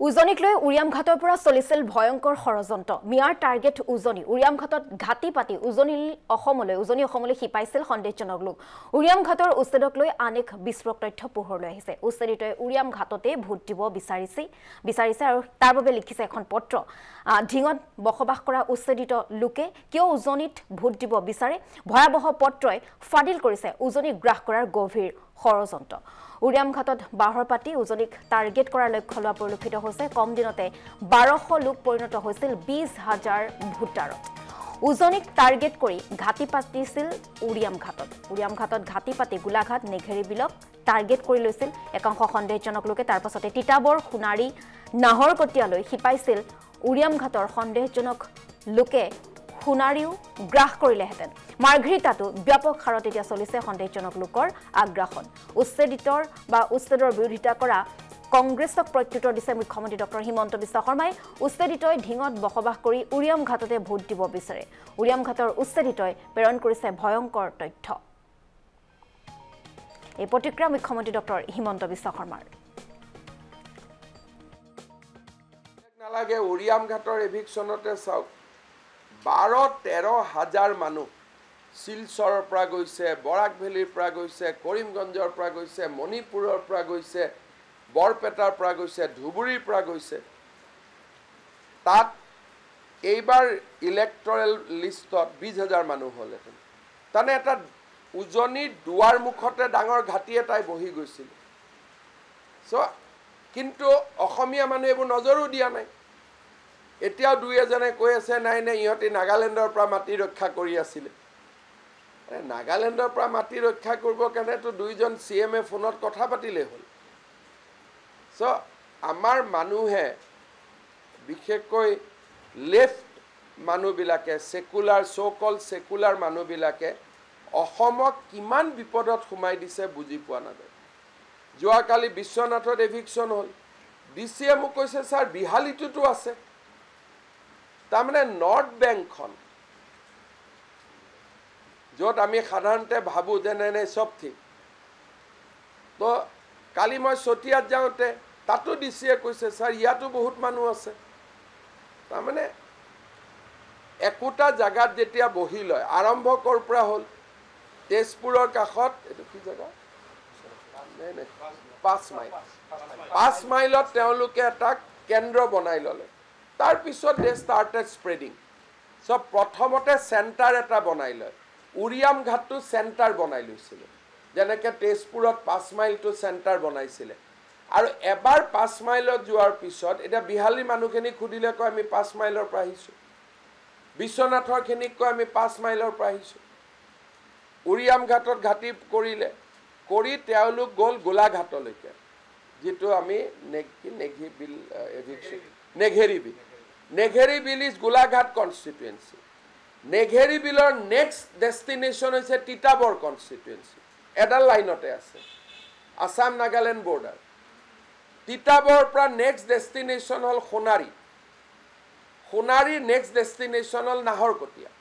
উজনিক লৈ উৰিয়ামঘাটৰ পৰা চলিছিল ভয়ংকৰ ষড়যন্ত্ৰ মিয়াৰ টাৰ্গেট উজনি উৰিয়ামঘাটত ঘাটি পাতি উজনি অসমলৈ শিপাইছিল সন্দেহজনক লোক উৰিয়ামঘাটৰ উচ্ছেদক লৈ আনেক বিস্ফোৰক তথ্য পোহৰলৈ আহিছে উচ্ছেদিতই উৰিয়ামঘাটতে ভোট দিব বিচাৰিছে আৰু তাৰ বাবে লিখিছে এখন পত্ৰ ঢিঙত বসবাস কৰা উচ্ছেদিত লোকে কিয় উজনিত ভোট দিব বিচাৰে ভয়াবহ পত্ৰই ফাদিল কৰিছে উজনিক গ্ৰাস কৰাৰ গভীৰ ষড়যন্ত্ৰ উৰিয়ামঘাটত বাহৰ পাতি উজনিক টাৰ্গেট কৰাৰ লক্ষ্য লোৱা পৰিলক্ষিত হৈছে কম দিনতে 1200 লোক পৰিণত হৈছিল 20000 ভোটাৰত উজনিক টাৰ্গেট কৰি ঘাটি পাতিছিল উৰিয়ামঘাটত ঘাটি পাতি গোলাঘাট নেঘেৰি বিলক টাৰ্গেট কৰি লৈছিল একাংশ সন্দেহজনক লোকে তাৰ পাছতে তিতাবৰ খুনাৰী নাহৰকটীয়ালৈ শিপাইছিল উৰিয়ামঘাটৰ সন্দেহজনক লোকে খুনাৰীও গ্ৰাস কৰিলেহেঁতেন মাৰ্ঘৰিটাতো ব্যাপক হাৰত এতিয়া চলিছে সন্দেহজনক লোকৰ আগ্ৰাসন উচ্ছেদৰ বিৰোধিতা কৰা কংগ্ৰেছক প্ৰত্যুত্তৰ দিছে মুখ্যমন্ত্ৰী ডক্টৰ হিমন্ত বিশ্ব শৰ্মাই উচ্ছেদিতই ঢিঙত বসবাস কৰি উৰিয়ামঘাটতে ভোট দিব বিচাৰে উৰিয়ামঘাটৰ উচ্ছেদিতই প্ৰেৰণ কৰিছে ভয়ংকৰ তথ্য এই প্ৰতিক্ৰিয়া মুখ্যমন্ত্ৰী ডক্টৰ হিমন্ত বিশ্ব শৰ্মাৰ নালাগে উৰিয়ামঘাটৰ এভিকশ্যনতে চাওক 12-13 হাজাৰ মানুহ শিলচৰৰ পৰা গৈছে বৰাক ভেলীৰ পৰা গৈছে কৰিমগঞ্জৰ পৰা গৈছে মণিপুৰৰ পৰা গৈছে বৰপেটাৰ পৰা গৈছে ধুবুৰীৰ পৰা গৈছে তাত এইবাৰ ইলেক্টৰেল লিষ্টত 20000 মানুহ হ'লহেঁতেন তানে এটা উজনিৰ দুৱাৰ মুখতে ডাঙৰ ঘাটি এটাই বহি গৈছিল কিন্তু অসমীয়া মানুহ এইবোৰ নজৰো দিয়া নাই এতিয়াও দুই এজনে কৈ আছে নাই ইহঁতে নাগালেণ্ডৰ পৰা মাটি ৰক্ষা কৰি আছিল নাগালেণ্ডৰ পৰা মাটি ৰক্ষা কৰিব কাৰণেতো দুইজন CMA ফোনত কথা পাতিলেই হ'ল আমাৰ মানুহে বিশেষকৈ লেফট মানুহবিলাকে সেকুলাৰ মানুহবিলাকে অসমক কিমান বিপদত সোমাই দিছে বুজি পোৱা নাযায় যোৱাকালি বিশ্বনাথত এভিকশ্যন হ'ল DCয়ে মোক কৈছে ছাৰ বিহালীটোতো আছে তাৰমানে নৰ্থ বেংকখন য'ত আমি সাধাৰণতে ভাবোঁ যে নাই চব ঠিক তো কালি মই চতিয়াত যাওঁতে তাতো DCয়ে কৈছে ছাৰ ইয়াতো বহুত মানুহ আছে তাৰমানে একোটা জাগাত যেতিয়া বহি লয় আৰম্ভ ক'ৰ পৰা হ'ল তেজপুৰৰ কাষত এইটো কি জেগা 5 মাইলত তেওঁলোকে এটা কেন্দ্ৰ বনাই ল'লে তাৰ পিছত দে ষ্টাৰ্টেড স্প্ৰেডিং প্ৰথমতে চেণ্টাৰ এটা বনাই লয় উৰিয়ামঘাটটো চেণ্টাৰ বনাই লৈছিলে যেনেকৈ তেজপুৰত 5 মাইলটো চেণ্টাৰ বনাইছিলে আৰু এবাৰ 5 মাইলত যোৱাৰ পিছত এতিয়া বিহালী মানুহখিনিক সুধিলে কয় আমি 5 মাইলৰ পৰা আহিছোঁ বিশ্বনাথৰখিনিক কয় আমি 5 মাইলৰ পৰা আহিছোঁ উৰিয়ামঘাটত ঘাটি কৰি তেওঁলোক গ'ল গোলাঘাটলৈকে যিটো আমি নেঘেৰি বিল ইজ গোলাঘাট কনষ্টিটুৱেঞ্চি নেঘেৰি বিলৰ নেক্সট ডেষ্টিনেশ্যন হৈছে তিতাবৰ কনষ্টিটুৱেঞ্চি এডাল লাইনতে আছে আসাম নাগালেণ্ড বৰ্ডাৰ তিতাবৰ পৰা নেক্সট ডেষ্টিনেশ্যন হ'ল সোণাৰীৰ নেক্সট ডেষ্টিনেশ্যন হ'ল নাহৰকটীয়া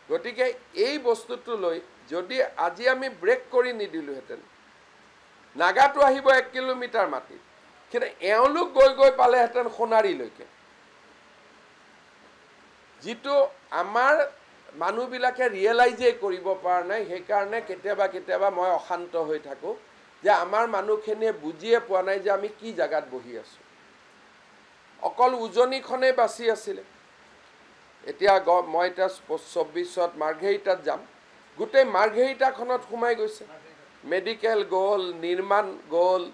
গতিকে এই বস্তুটো লৈ যদি আজি আমি ব্ৰেক কৰি নিদিলোহেঁতেন নাগাটো আহিব 1 কিলোমিটাৰ মাটিত কিন্তু এওঁলোক গৈ পালেহেঁতেন সোণাৰীলৈকে যিটো আমাৰ মানুহবিলাকে ৰিয়েলাইজেই কৰিব পৰা নাই সেইকাৰণে কেতিয়াবা মই অশান্ত হৈ থাকোঁ যে আমাৰ মানুহখিনিয়ে বুজিয়ে পোৱা নাই যে আমি কি জাগাত বহি আছোঁ অকল উজনিখনেই বাচি আছিলে এতিয়া মই এতিয়া 24ত মাৰ্ঘেৰিটাত যাম গোটেই মাৰ্ঘেৰিটাখনত সোমাই গৈছে মেডিকেল গ'ল নিৰ্মাণ গ'ল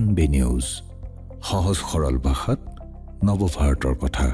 NB নিউজ সহজ সৰল ভাষাত নৱভাৰতৰ কথা